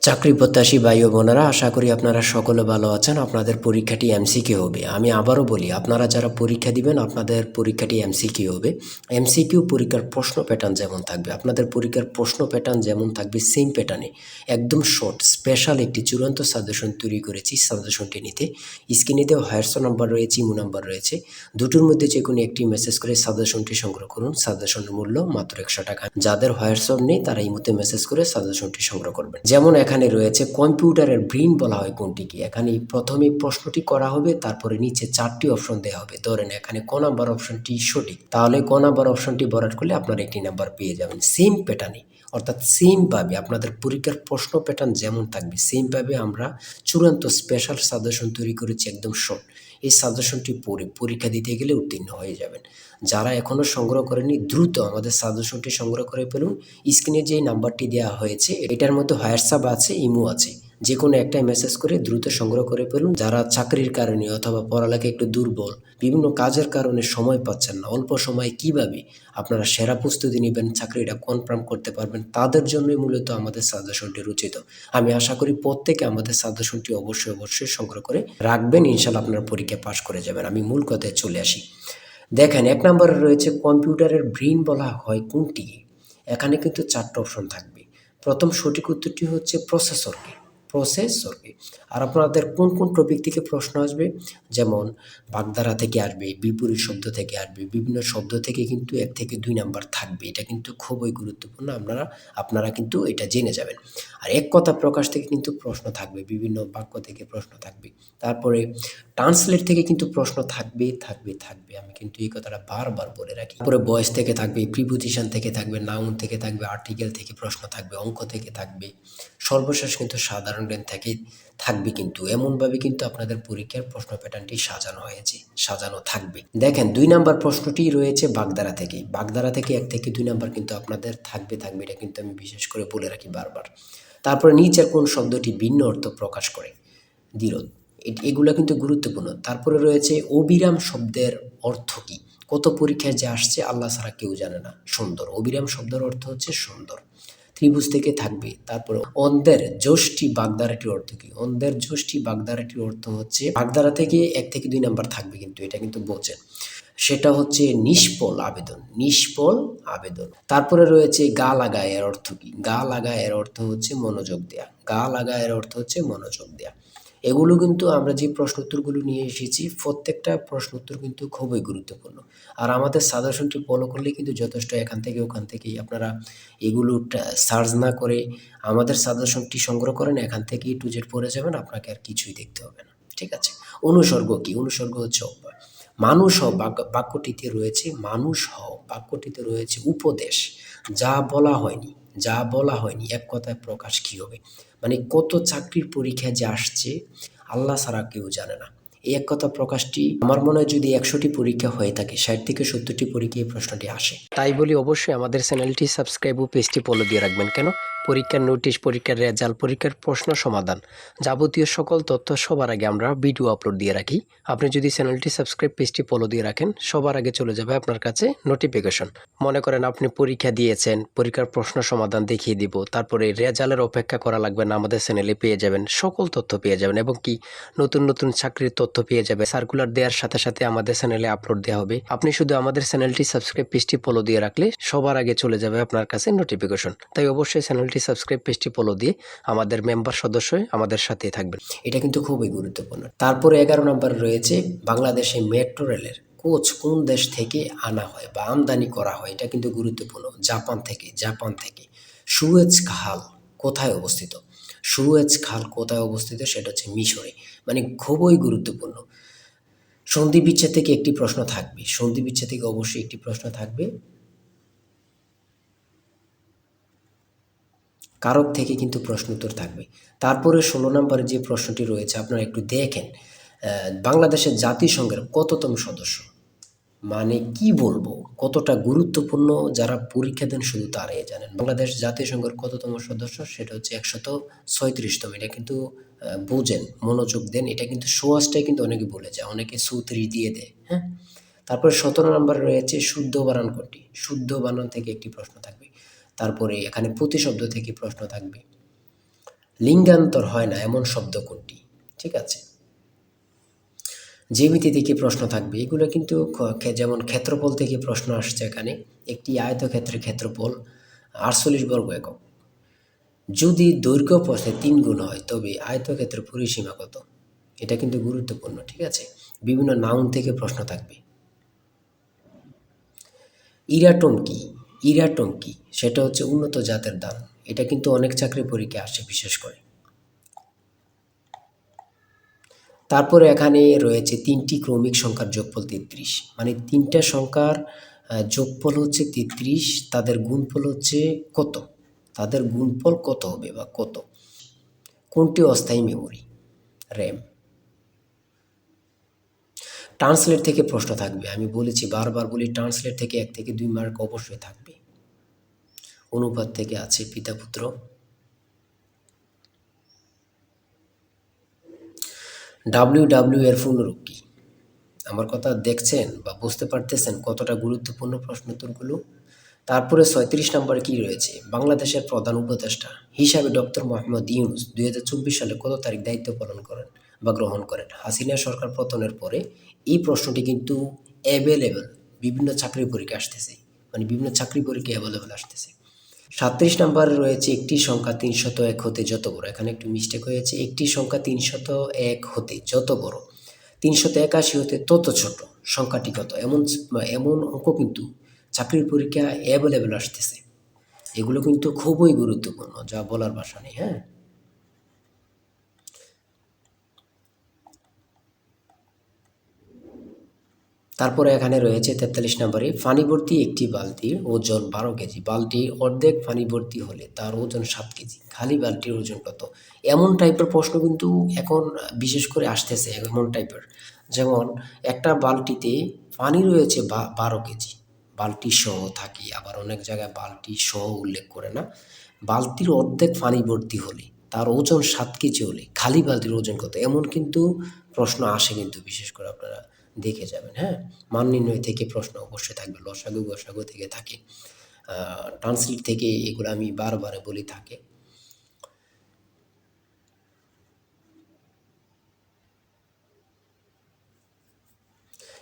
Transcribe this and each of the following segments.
চাকরি প্রত্যাশী ভাই ও বোনেরা, আশা করি আপনারা সকলে ভালো আছেন। আপনাদের পরীক্ষাটি এমসিকিউ হবে। আমি আবারও বলি, আপনারা যারা পরীক্ষা দিবেন আপনাদের পরীক্ষাটি এমসিকিউ হবে। এমসিকিউ পরীক্ষার প্রশ্ন প্যাটার্ন যেমন থাকবে, আপনাদের পরীক্ষার প্রশ্ন প্যাটার্ন যেমন থাকবে সেম প্যাটার্নে একদম শর্ট স্পেশাল একটি চূড়ান্ত সাজেশন তৈরি করেছি। সাজেশনটি নিতে স্ক্রিনে দেওয়া হোয়াটসঅ্যাপ নাম্বার রয়েছে, ইমো নাম্বার রয়েছে, দুটোর মধ্যে যে কোনো একটি মেসেজ করে সাজেশনটি সংগ্রহ করুন। সাজেশনের মূল্য মাত্র 100 টাকা। যাদের হোয়াটসঅ্যাপ নেই তারা ইমোতে মেসেজ করে সাজেশনটি সংগ্রহ করবেন। যেমন এখানে রয়েছে কম্পিউটারের ব্রেইন বলা হয় কোনটিকে। এখানে প্রথমে প্রশ্নটি করা হবে, তারপরে নিচে 4টি অপশন দেওয়া হবে। ধরেন এখানে ক নাম্বার অপশনটি সঠিক, তাহলে ক নাম্বার অপশনটি ভরাট করলে আপনারা একটি নাম্বার পেয়ে যাবেন। সেম প্যাটার্নে, অর্থাৎ সেমভাবে আপনাদের পরীক্ষার প্রশ্ন প্যাটার্ন যেমন থাকবে সেমভাবে আমরা চূড়ান্ত স্পেশাল সাজেশন তৈরি করেছি, একদম শর্ট। এই সাজেশনটি পড়ে পরীক্ষা দিতে গেলে উত্তীর্ণ হয়ে যাবেন। যারা এখনও সংগ্রহ করেনি দ্রুত আমাদের সাজেশনটি সংগ্রহ করে ফেলুন। স্ক্রিনে যে নাম্বারটি দেওয়া হয়েছে এটার মধ্যে হোয়াটসঅ্যাপ আছে, ইমো আছে, যে কোনো একটাই মেসেজ করে দ্রুত সংগ্রহ করে ফেলুন। যারা চাকরির কারণে অথবা পড়ালেখা একটু দুর্বল, বিভিন্ন কাজের কারণে সময় পাচ্ছেন না, অল্প সময়ে কিভাবে আপনারা সেরা প্রস্তুতি নেবেন, চাকরিটা কনফার্ম করতে পারবেন, তাদের জন্যই মূলত আমাদের সাজেশনটি রচিত। আমি আশা করি প্রত্যেকে আমাদের সাজেশনটি অবশ্যই সংগ্রহ করে রাখবেন। ইনশাল্লাহ আপনারা পরীক্ষা পাশ করে যাবেন। আমি মূল কথায় চলে আসি। দেখেন 1 নম্বরে রয়েছে কম্পিউটারের ব্রেইন বলা হয় কোনটি। এখানে কিন্তু 4টা অপশন থাকবে। প্রথম সঠিক উত্তরটি হচ্ছে প্রসেসরকে। আর আপনাদের কোন কোন টপিক থেকে প্রশ্ন আসবে, যেমন বাগধারা থেকে আসবে, বিপরীত শব্দ থেকে আসবে, বিভিন্ন শব্দ থেকে কিন্তু 1 থেকে 2 নাম্বার থাকবে। এটা কিন্তু খুবই গুরুত্বপূর্ণ, আপনারা কিন্তু এটা জেনে যাবেন। আর এক কথা প্রকাশ থেকে কিন্তু প্রশ্ন থাকবে, বিভিন্ন বাক্য থেকে প্রশ্ন থাকবে। তারপরে ট্রান্সলেট থেকে কিন্তু প্রশ্ন থাকবে। আমি কিন্তু এই কথাটা বারবার বলে রাখি। তারপরে ভয়েস থেকে থাকবে, প্রিপোজিশন থেকে থাকবে, নাউন থেকে থাকবে, আর্টিকেল থেকে প্রশ্ন থাকবে, অঙ্ক থেকে থাকবে, সর্বশেষ কিন্তু সাধারণ জ্ঞান থেকে থাকবে। কিন্তু এমনভাবে কিন্তু আপনাদের পরীক্ষার প্রশ্ন প্যাটার্নটি সাজানো থাকবে। দেখেন 2 নাম্বার প্রশ্নটি রয়েছে বাগধারা থেকে। বাগধারা থেকে 1 থেকে 2 নাম্বার কিন্তু আপনাদের থাকবে। এটা কিন্তু আমি বিশেষ করে বলে রাখি বারবার। তারপরে নিচের কোন শব্দটি ভিন্ন অর্থ প্রকাশ করে, দ্বিরোধ, এগুলা কিন্তু গুরুত্বপূর্ণ। তারপরে রয়েছে অবিরাম শব্দের অর্থ কী। কত পরীক্ষায় যে আসছে আল্লাহ ছাড়া কেউ জানে না। সুন্দর, অবিরাম শব্দের অর্থ হচ্ছে সুন্দর। ত্রিভুজ থেকে থাকবে। তারপরে অন্ধের যষ্টি বাগধারাটির অর্থ কী। অন্ধের যষ্টি বাগধারাটির অর্থ হচ্ছে, বাগধারা থেকে 1 থেকে 2 নাম্বার থাকবে, কিন্তু এটা কিন্তু বোঝেন, সেটা হচ্ছে নিষ্ফল আবেদন। তারপরে রয়েছে গা লাগা, এর অর্থ কী। গা লাগা এর অর্থ হচ্ছে মনোযোগ দেয়া। এগুলো কিন্তু আমরা যে প্রশ্ন উত্তরগুলো নিয়ে এসেছি প্রত্যেকটা প্রশ্ন উত্তর কিন্তু খুবই গুরুত্বপূর্ণ। আর আমাদের সাজেশনটি ফলো করলে কিন্তু যথেষ্ট। এখান থেকে ওখান থেকেই আপনারা এগুলো সার্চ না করে আমাদের সাজেশনটি সংগ্রহ করেন, এখান থেকে টু জেড পড়ে যাবেন, আপনাকে আর কিছুই দেখতে হবে না। ঠিক আছে। অনুসর্গ কী। অনুসর্গ হচ্ছে অভ্যাস। বাক্যটিতে রয়েছে উপদেশ। যা বলা হয়নি এক কথায় প্রকাশ কী হবে। মানে কত চাকরির পরীক্ষা যে আসছে আল্লাহ ছাড়া কেউ জানে না। এই এক কথা প্রকাশটি আমার মনে হয় যদি 100টি পরীক্ষা হয়ে থাকে 60 থেকে 70টি পরীক্ষায় এই প্রশ্নটি আসে। তাই বলি অবশ্যই আমাদের চ্যানেলটি সাবস্ক্রাইব ও পেজটি ফলো দিয়ে রাখবেন। কেন? পরীক্ষার নোটিশ, পরীক্ষার রেজাল্ট, পরীক্ষার প্রশ্ন সমাধান, যাবতীয় সকল তথ্য সবার আগে আমরা ভিডিও আপলোড দিয়ে রাখি। আপনি যদি চ্যানেলটি সাবস্ক্রাইব, পেজটি ফলো দিয়ে রাখেন, সবার আগে চলে যাবে আপনার কাছে নোটিফিকেশন। মনে করেন আপনি পরীক্ষা দিয়েছেন, পরীক্ষার প্রশ্ন সমাধান দেখিয়ে দিব, তারপরে রেজাল্টের অপেক্ষা করা লাগবে না, আমাদের চ্যানেলে পেয়ে যাবেন, সকল তথ্য পেয়ে যাবেন, এবং কি নতুন চাকরির তথ্য পেয়ে যাবে। সার্কুলার দেওয়ার সাথে সাথে আমাদের চ্যানেলে আপলোড দেওয়া হবে। আপনি শুধু আমাদের চ্যানেলটি সাবস্ক্রাইব, পেজটি ফলো দিয়ে রাখলে সবার আগে চলে যাবে আপনার কাছে নোটিফিকেশন। তাই অবশ্যই চ্যানেলটি সাবস্ক্রাইব, পেজটি ফলো দিয়ে আমাদের মেম্বার সদস্য হয়ে আমাদের সাথেই থাকবেন। এটা কিন্তু খুবই গুরুত্বপূর্ণ। তারপরে 11 নম্বর রয়েছে বাংলাদেশে মেট্রো রেলের কোচ কোন দেশ থেকে আনা হয় বা আমদানি করা হয়। এটা কিন্তু গুরুত্বপূর্ণ। জাপান থেকে। সুয়েজ খাল কোথায় অবস্থিত। সেটা হচ্ছে মিশরে। মানে খুবই গুরুত্বপূর্ণ। সন্ধি বিচ্ছেদ থেকে একটি প্রশ্ন থাকবে। কারক থেকে কিন্তু প্রশ্ন উত্তর থাকবে। তারপরে 16 নম্বরে যে প্রশ্নটি রয়েছে আপনারা একটু দেখেন, বাংলাদেশের জাতিসংঘের কততম সদস্য। মানে কি বলবো, কতটা গুরুত্বপূর্ণ, যারা পরীক্ষা দেন শুধু তারাই জানেন। বাংলাদেশ জাতিসংঘের কততম সদস্য, সেটা হচ্ছে 136তম। এটা কিন্তু বোঝেন, মনোযোগ দেন। এটা কিন্তু সোয়াশটাই কিন্তু অনেকে বলে যায়, অনেকে 34 দিয়ে দেয়। হ্যাঁ। তারপরে 17 নম্বরে রয়েছে শুদ্ধ বানান কোনটি। শুদ্ধ বানান থেকে একটি প্রশ্ন থাকবে। তারপরে এখানে প্রতিশব্দ থেকে প্রশ্ন থাকবে। লিঙ্গান্তর হয় না এমন শব্দ কোনটি? ঠিক আছে, জ্যামিতি থেকে প্রশ্ন থাকবে, এগুলো কিন্তু যেমন ক্ষেত্রফল থেকে প্রশ্ন আসছে এখানে। একটি আয়তক্ষেত্রের ক্ষেত্রফল 48 বর্গ একক। যদি দৈর্ঘ্য প্রস্থে 3 গুণ হয় তবে আয়তক্ষেত্রের পরিসীমা কত? এটা কিন্তু গুরুত্বপূর্ণ। ঠিক আছে, বিভিন্ন নাউন থেকে প্রশ্ন থাকবে। ইরাটোম কি? ইরাটোম কি? সেটা হচ্ছে উন্নত জাতের ধান। এটা কিন্তু অনেক চাকরি পরীক্ষায় আসে বিশেষ করে। তারপরে এখানে রয়েছে 3টি ক্রমিক সংখ্যার যোগফল 33, মানে 3টা সংখ্যার যোগফল হচ্ছে 33, তাদের গুণফল হচ্ছে কত? তাদের গুণফল কত হবে বা কত? কোনটি অস্থায়ী মেমোরি? র্যাম। ট্রান্সলেট থেকে প্রশ্ন থাকবে, আমি বলেছি বারবার বলি, ট্রান্সলেট থেকে 1 থেকে 2 মার্ক অবশ্যই থাকবে। অনুপাত থেকে আছে পিতা পুত্র। ডাব্লিউ এর পূর্ণরূপ কি? আমার কথা দেখছেন বা বুঝতে পারতেছেন কতটা গুরুত্বপূর্ণ প্রশ্ন উত্তরগুলো? তারপরে 36 নম্বরে কি রয়েছে? বাংলাদেশের প্রধান উপদেষ্টা হিসাবে ডক্টর মোহাম্মদ ইউনূস 2024 সালে কত তারিখ দায়িত্ব পালন করেন বা গ্রহণ করেন? হাসিনা সরকার পতনের পরে এই প্রশ্নটি কিন্তু অ্যাভেলেবল, বিভিন্ন চাকরি পরীক্ষা আসতেছে, মানে বিভিন্ন চাকরি পরীক্ষা অ্যাভেলেবল আসতেছে। 37 নম্বরে রয়েছে একটি সংখ্যা 301 হতে যত বড়। এখানে একটু মিস্টেক হয়েছে, একটি সংখ্যা 301 হতে যত বড় 381 হতে তত ছোট সংখ্যাটি কত? এমন এমন অঙ্ক কিন্তু চাকরির পরীক্ষা অ্যাভেলেবল আসতেছে। এগুলো কিন্তু খুবই গুরুত্বপূর্ণ, যা বলার ভাষা নেই। হ্যাঁ, তারপরে এখানে রয়েছে 43 নম্বরে, পানি ভর্তি একটি বালতির ওজন 12 কেজি, বালতির অর্ধেক পানি ভর্তি হলে তার ওজন 7 কেজি, খালি বালতির ওজন কত? এমন টাইপের প্রশ্ন কিন্তু এখন বিশেষ করে আসতেছে, এমন টাইপের। যেমন একটা বালতিতে পানি রয়েছে 12 কেজি, বালতি সহ থাকে, আবার অনেক জায়গায় বালতি সহ উল্লেখ করে না। বালতির অর্ধেক পানি ভর্তি হলে তার ওজন 7 কেজি হলে খালি বালতির ওজন কত? এমন কিন্তু প্রশ্ন আসে কিন্তু, বিশেষ করে আপনারা দেখে যাবেন। হ্যাঁ, মান নির্ণয় থেকে প্রশ্ন অবশ্যই থাকবে, লসাগু গসাগু থেকে থাকে, ট্রান্সলেট থেকে, এগুলো আমি বারবার বলি থাকে।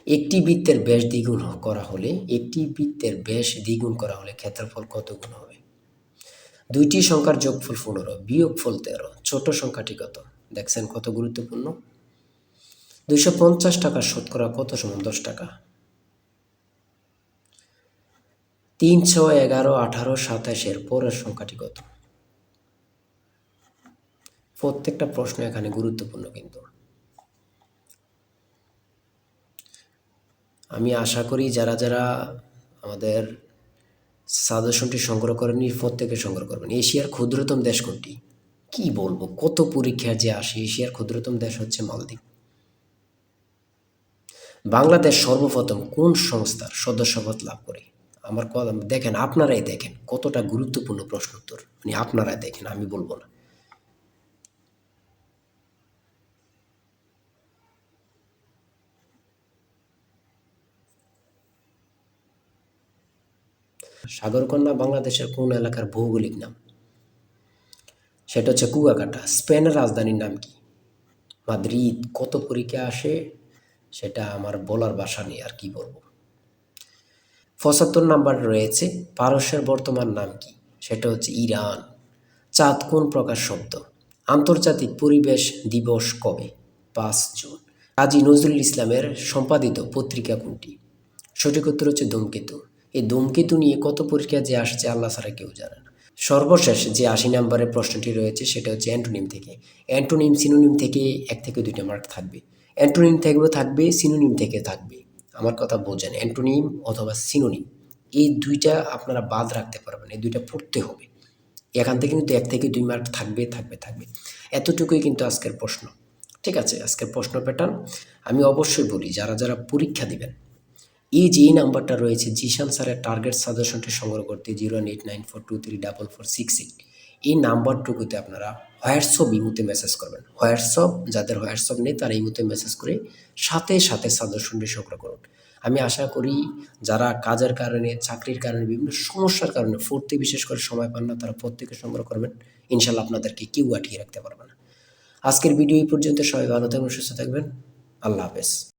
একটি বৃত্তের ব্যাস দ্বিগুণ করা হলে, একটি বৃত্তের ব্যাস দ্বিগুণ করা হলে ক্ষেত্রফল কত গুণ হবে? দুইটি সংখ্যার যোগফল 15, বিয়োগফল 13, ছোট সংখ্যাটি কত? দেখছেন কত গুরুত্বপূর্ণ। 250 টাকা শতকরা কত সমান 10 টাকা? 3, 6, 11, 18, 27 এর পরের সংখ্যাটি কত? প্রত্যেকটা প্রশ্ন এখানে গুরুত্বপূর্ণ কিন্তু। আমি আশা করি যারা যারা আমাদের সাজেশনটি সংগ্রহ করেননি, প্রত্যেকে সংগ্রহ করবেন। এশিয়ার ক্ষুদ্রতম দেশ কোনটি? কি বলবো, কত পরীক্ষা যে আসে। এশিয়ার ক্ষুদ্রতম দেশ হচ্ছে মালদ্বীপ। বাংলাদেশ সর্বপ্রথম কোন সংস্থার সদস্যপদ লাভ করে? আমার কথা দেখেন, আপনারাই দেখেন কতটা গুরুত্বপূর্ণ প্রশ্ন উত্তর, মানে আপনারাই দেখেন, আমি বলবো না। সাগরকন্যা বাংলাদেশের কোন এলাকার ভৌগোলিক নাম? সেটা হচ্ছে কুয়াকাটা। স্পেনের রাজধানীর নাম কি? মাদ্রিদ। কত পরীক্ষা আসে সেটা আমার বলার ভাষা নেই, আর কি বলবো। 75 নাম্বার রয়েছে, পারস্যের বর্তমান নাম কি? সেটা হচ্ছে ইরান। চাঁদ কোন প্রকার শব্দ? আন্তর্জাতিক পরিবেশ দিবস কবে? 5 জুন। কাজী নজরুল ইসলামের সম্পাদিত পত্রিকা কোনটি? সঠিক উত্তর হচ্ছে ধূমকেতু। এই ধূমকেতু নিয়ে কত পরীক্ষা যে আসছে আল্লাহ ছাড়া কেউ জানে না। সর্বশেষ যে 80 নম্বরের প্রশ্নটি রয়েছে সেটা হচ্ছে অ্যান্টোনিম থেকে। অ্যান্টোনিম সিনোনিম থেকে 1 থেকে 2টা মার্ক থাকবে। অ্যান্টোনিম থেকেও থাকবে, সিনোনিম থেকে থাকবে। আমার কথা বোঝেন, অ্যান্টোনিম অথবা সিনোনিম, এই 2টা আপনারা বাদ রাখতে পারবেন, এই 2টা পড়তে হবে। এখান থেকে কিন্তু 1 থেকে 2 মার্ক থাকবে থাকবে থাকবে। এতটুকুই কিন্তু আজকের প্রশ্ন। ঠিক আছে, আজকের প্রশ্ন প্যাটার্ন আমি অবশ্যই বলি, যারা যারা পরীক্ষা দিবেন, এই যে এই নাম্বারটা রয়েছে জিশান স্যারের টার্গেট সাজেশনটি সংগ্রহ করতে 018942388, এই নাম্বারটুকুতে আপনারা হোয়াটসঅ্যাপ ইমুতে মেসেজ করবেন। হোয়াটসঅ্যাপ, যাদের হোয়াটসঅ্যাপ নেই তারা ইমুতে মেসেজ করে সাথে সাথে সাজেশনটি সংগ্রহ করুন। আমি আশা করি যারা কাজের কারণে, চাকরির কারণে, বিভিন্ন সমস্যার কারণে পড়তে বিশেষ করে সময় পান না, তারা প্রত্যেকে সংগ্রহ করবেন। ইনশাল্লাহ আপনাদেরকে কেউ আটকিয়ে রাখতে পারবে না। আজকের ভিডিও এই পর্যন্ত। সবাই ভালো থাকবেন, সুস্থ থাকবেন। আল্লাহ হাফেজ।